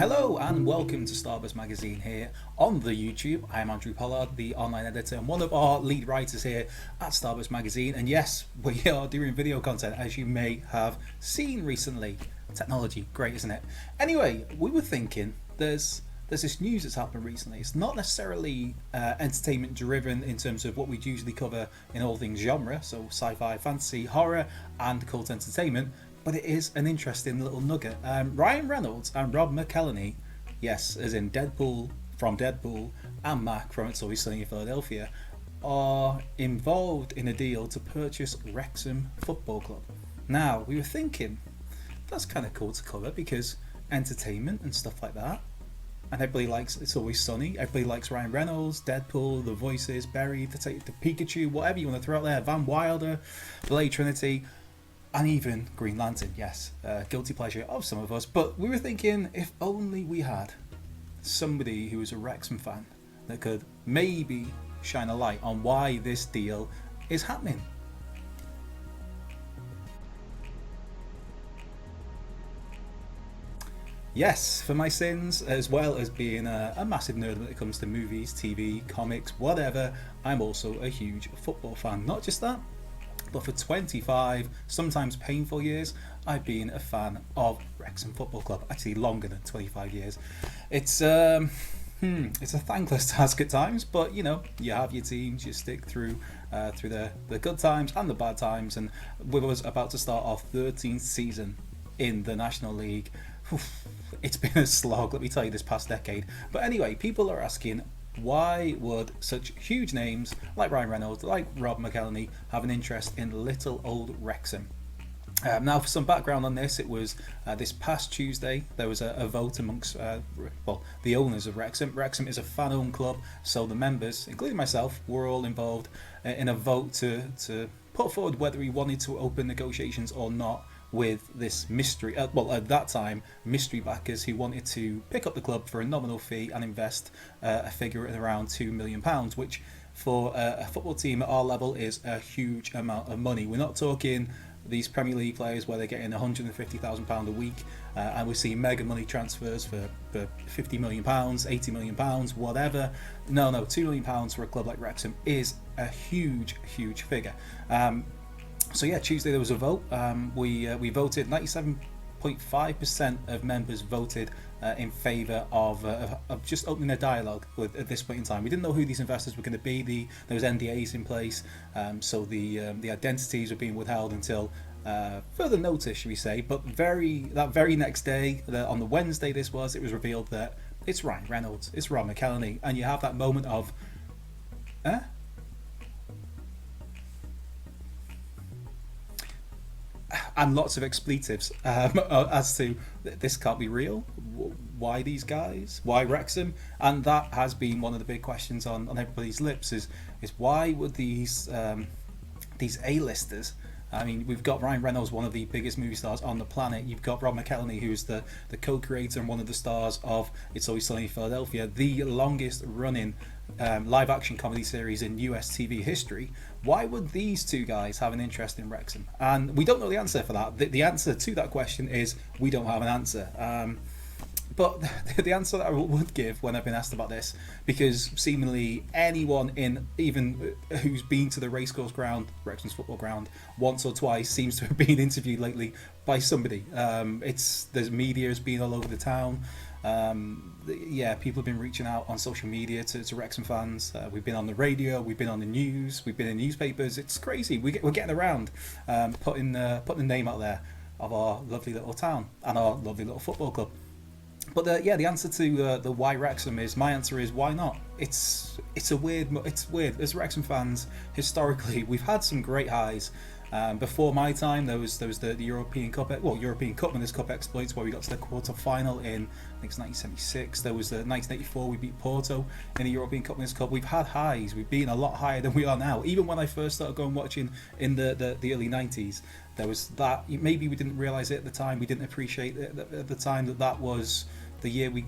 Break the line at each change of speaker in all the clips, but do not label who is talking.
Hello and welcome to STARBURST magazine here on the YouTube. I am Andrew Pollard, the online editor and one of our lead writers here at STARBURST magazine. And yes, we are doing video content, as you may have seen recently. Technology, great, isn't it? Anyway, we were thinking there's this news that's happened recently. It's not necessarily entertainment driven in terms of what we'd usually cover in all things genre, so sci-fi, fantasy, horror and cult entertainment, but it is an interesting little nugget. Ryan Reynolds and Rob McElhenney, yes, as in Deadpool from Deadpool and Mac from It's Always Sunny in Philadelphia, are involved in a deal to purchase Wrexham Football Club. Now, we were thinking, that's kind of cool to cover because entertainment and stuff like that. And everybody likes It's Always Sunny. Everybody likes Ryan Reynolds, Deadpool, The Voices, Barry, the Pikachu, whatever you want to throw out there, Van Wilder, Blade Trinity, and even Green Lantern. Yes, guilty pleasure of some of us. But we were thinking, if only we had somebody who was a Wrexham fan that could maybe shine a light on why this deal is happening. Yes, for my sins, as well as being a massive nerd when it comes to movies, TV, comics, whatever, I'm also a huge football fan. Not just that, but for 25, sometimes painful years, I've been a fan of Wrexham Football Club. Actually, longer than 25 years. It's a thankless task at times, but you know, you have your teams, you stick through the good times and the bad times, and we was about to start our 13th season in the National League. It's been a slog, let me tell you, this past decade. But anyway, people are asking, why would such huge names like Ryan Reynolds, like Rob McElhenney, have an interest in little old Wrexham? Now, for some background on this, it was this past Tuesday, there was a vote amongst the owners of Wrexham. Wrexham is a fan-owned club, so the members, including myself, were all involved in a vote to put forward whether we wanted to open negotiations or not with this mystery, at that time, mystery backers who wanted to pick up the club for a nominal fee and invest a figure at around £2 million, which for a football team at our level is a huge amount of money. We're not talking these Premier League players where they're getting £150,000 a week, and we're seeing mega money transfers for £50 million, £80 million, whatever. No, £2 million for a club like Wrexham is a huge figure. So yeah, Tuesday there was a vote. We voted. 97.5% of members voted in favour of just opening a dialogue at this point in time. We didn't know who these investors were going to be. There was NDAs in place, so the identities were being withheld until further notice, should we say. But that very next day, on the Wednesday it was revealed that it's Ryan Reynolds, it's Rob McElhenney, and you have that moment of, and lots of expletives as to this can't be real. Why these guys? Why Wrexham? And that has been one of the big questions on everybody's lips: is why would these A-listers? I mean, we've got Ryan Reynolds, one of the biggest movie stars on the planet. You've got Rob McElhenney, who's the co-creator and one of the stars of It's Always Sunny in Philadelphia, the longest running live-action comedy series in US TV history. Why would these two guys have an interest in Wrexham? And we don't know the answer for that. The answer to that question is we don't have an answer. But the answer that I would give when I've been asked about this, because seemingly anyone even who's been to the racecourse ground, Wrexham's football ground, once or twice seems to have been interviewed lately by somebody. There's media has been all over the town. People have been reaching out on social media to Wrexham fans. We've been on the radio, we've been on the news, we've been in newspapers. It's crazy. We're getting around, putting the name out there of our lovely little town and our lovely little football club. But the answer to the why Wrexham is, my answer is why not. It's weird. As Wrexham fans, historically, we've had some great highs. Before my time, there was the European Cup, European Cup Winners' Cup exploits where we got to the quarter final in, I think it's 1976. There was the 1984 we beat Porto in the European Cup Winners' Cup. We've had highs. We've been a lot higher than we are now. Even when I first started going watching in the early 90s, there was that. Maybe we didn't realise it at the time. We didn't appreciate it at the time that was the year we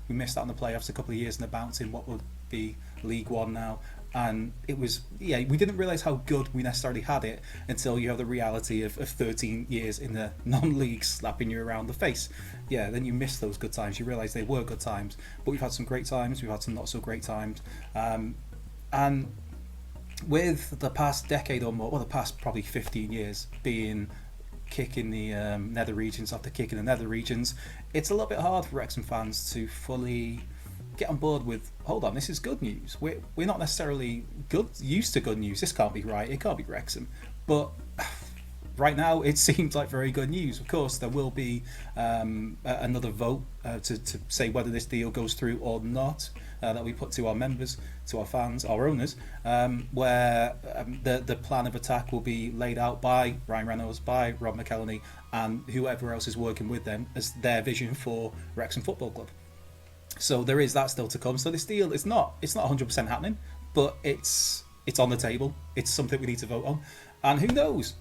missed out on the playoffs a couple of years and the bounce in what would be League One now. and it was, yeah, we didn't realise how good we necessarily had it until you have the reality of 13 years in the non-league slapping you around the face. Yeah, then you miss those good times. You realise they were good times, but we've had some great times, we've had some not so great times, and with the past decade or more, well, the past probably 15 years being kicking the nether regions after kicking the nether regions, it's a little bit hard for Wrexham fans to fully get on board with, hold on, this is good news. We're not necessarily used to good news. This can't be right. It can't be Wrexham. But right now, it seems like very good news. Of course, there will be another vote to say whether this deal goes through or not, that we put to our members, to our fans, our owners, where the plan of attack will be laid out by Ryan Reynolds, by Rob McElhenney, and whoever else is working with them as their vision for Wrexham Football Club. So there is that still to come. So this deal is not 100% happening, but it's on the table. It's something we need to vote on, and who knows?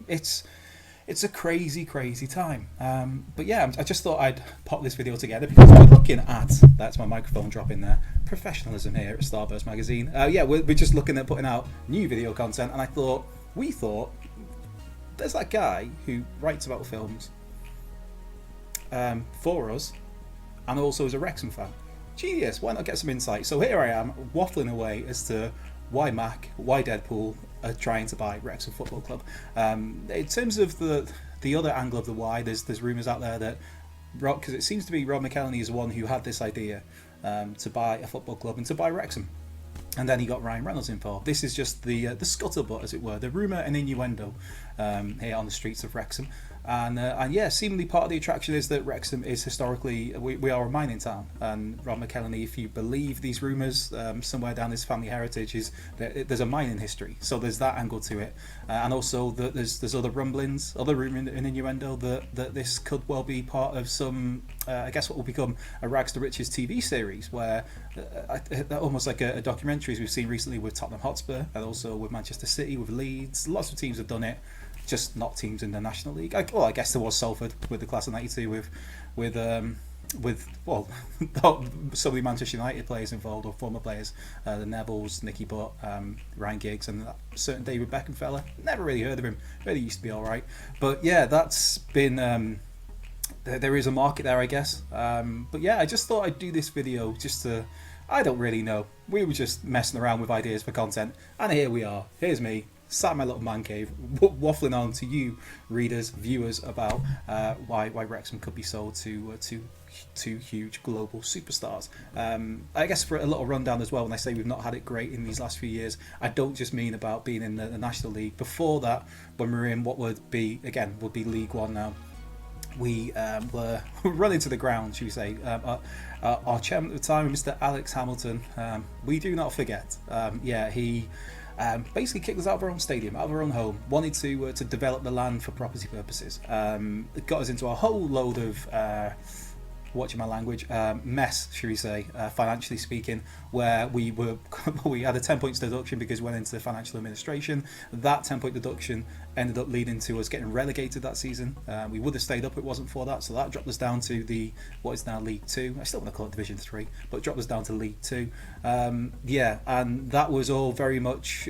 It's a crazy time. But yeah, I just thought I'd pop this video together because we're looking at, that's my microphone dropping there, professionalism here at Starburst magazine. Yeah, we're just looking at putting out new video content, and we thought there's that guy who writes about films for us, and also is a Wrexham fan. Genius, why not get some insight? So here I am waffling away as to why Mac, why Deadpool are trying to buy Wrexham Football Club. In terms of the other angle of the why, there's rumours out there that, because it seems to be Rob McElhenney is the one who had this idea to buy a football club and to buy Wrexham, and then he got Ryan Reynolds involved. This is just the scuttlebutt, as it were, the rumour and innuendo here on the streets of Wrexham. And yeah, seemingly part of the attraction is that Wrexham is historically, we are a mining town, and Rob McElhenney, if you believe these rumours, somewhere down his family heritage is that there's a mining history, so there's that angle to it, and also that there's other rumblings, other rumour and innuendo that this could well be part of some, I guess what will become a Rags to Riches TV series, where almost like a documentary as we've seen recently with Tottenham Hotspur, and also with Manchester City, with Leeds. Lots of teams have done it, just not teams in the National League. Well, I guess there was Salford with the class of '92 with well, so many Manchester United players involved, or former players, the Nevilles, Nicky Butt, Ryan Giggs, and that certain David Beckham fella. Never really heard of him. Really used to be all right, but yeah, that's been. There is a market there, I guess. But yeah, I just thought I'd do this video just to. I don't really know. We were just messing around with ideas for content, and here we are. Here's me, sat in my little man cave, waffling on to you, readers, viewers, about why Wrexham could be sold to two huge global superstars. I guess for a little rundown as well, when I say we've not had it great in these last few years, I don't just mean about being in the National League. Before that, when we were in what would be League One now, we were running to the ground, should we say. Our chairman at the time, Mr. Alex Hamilton, we do not forget. Yeah, he basically kicked us out of our own stadium, out of our own home, wanted to develop the land for property purposes. It got us into a whole load of watching my language, mess, should we say, financially speaking, where we had a 10 points deduction because we went into financial administration. That 10-point deduction ended up leading to us getting relegated that season. We would have stayed up if it wasn't for that, so that dropped us down to what is now League 2. I still want to call it Division 3, but dropped us down to League 2. Yeah, and that was all very much,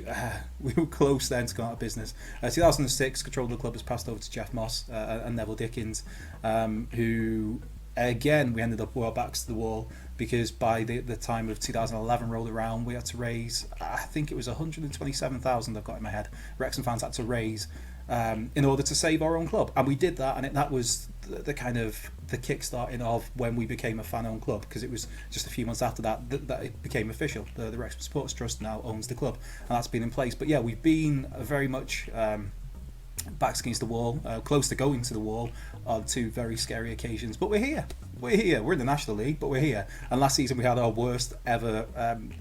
we were close then to go out of business. 2006, control of the club was passed over to Jeff Moss and Neville Dickens, who... Again, we ended up with our backs to the wall, because by the time of 2011 rolled around, we had to raise, I think it was 127,000 I've got in my head, Wrexham fans had to raise in order to save our own club. And we did that, and that was the kind of the kick-starting of when we became a fan-owned club, because it was just a few months after that it became official. The Wrexham Sports Trust now owns the club, and that's been in place. But yeah, we've been very much... backs against the wall, close to going to the wall on two very scary occasions, but we're here. We're in the National League, but we're here. And last season we had our worst ever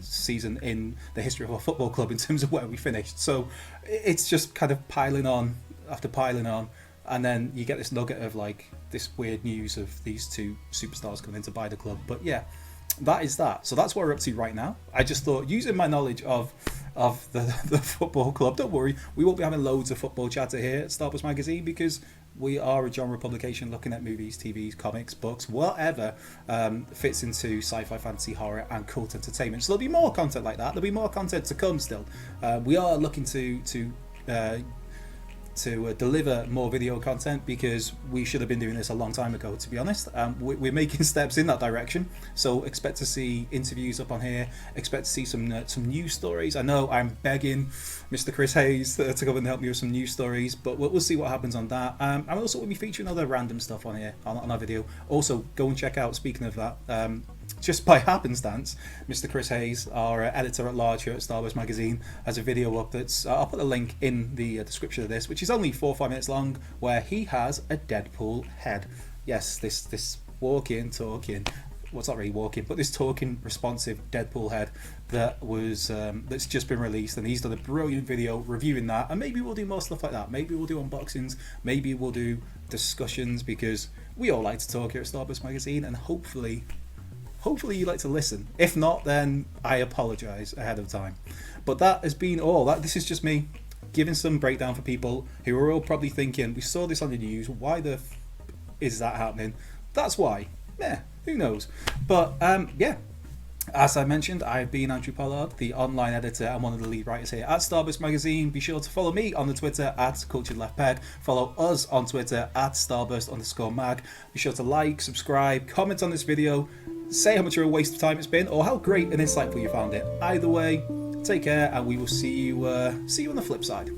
season in the history of our football club in terms of where we finished. So it's just kind of piling on after piling on, and then you get this nugget of like this weird news of these two superstars coming in to buy the club. But yeah, that is that. So that's what we're up to right now. I just thought, using my knowledge of the football club, don't worry, we won't be having loads of football chatter here at STARBURST magazine, because We are a genre publication looking at movies, TVs, comics, books, whatever fits into sci-fi, fantasy, horror, and cult entertainment. So there'll be more content like that. There'll be more content to come still. We are looking to deliver more video content because we should have been doing this a long time ago, to be honest. We're making steps in that direction, so expect to see interviews up on here, expect to see some news stories. I know I'm begging Mr. Chris Hayes to come and help me with some news stories, but we'll see what happens on that. And also we'll be featuring other random stuff on here on our video. Also go and check out, speaking of that, just by happenstance, Mr. Chris Hayes, our editor at large here at STARBURST magazine, has a video up that's I'll put a link in the description of this, which is only 4 or 5 minutes long, where he has a Deadpool head. Yes, this walking, talking, well, it's not really walking, but this talking, responsive Deadpool head that was that's just been released, and he's done a brilliant video reviewing that. And maybe we'll do more stuff like that. Maybe we'll do unboxings. Maybe we'll do discussions, because we all like to talk here at STARBURST magazine, and hopefully you like to listen. If not, then I apologise ahead of time. But that has been all. This is just me giving some breakdown for people who are all probably thinking, we saw this on the news, why the is that happening? That's why. Yeah, who knows? But yeah, as I mentioned, I've been Andrew Pollard, the online editor and one of the lead writers here at STARBURST magazine. Be sure to follow me on the Twitter at CulturedLeftPeg. Follow us on Twitter at STARBURST_mag. Be sure to like, subscribe, comment on this video, say how much of a waste of time it's been, or how great and insightful you found it. Either way, take care, and we will see you on the flip side.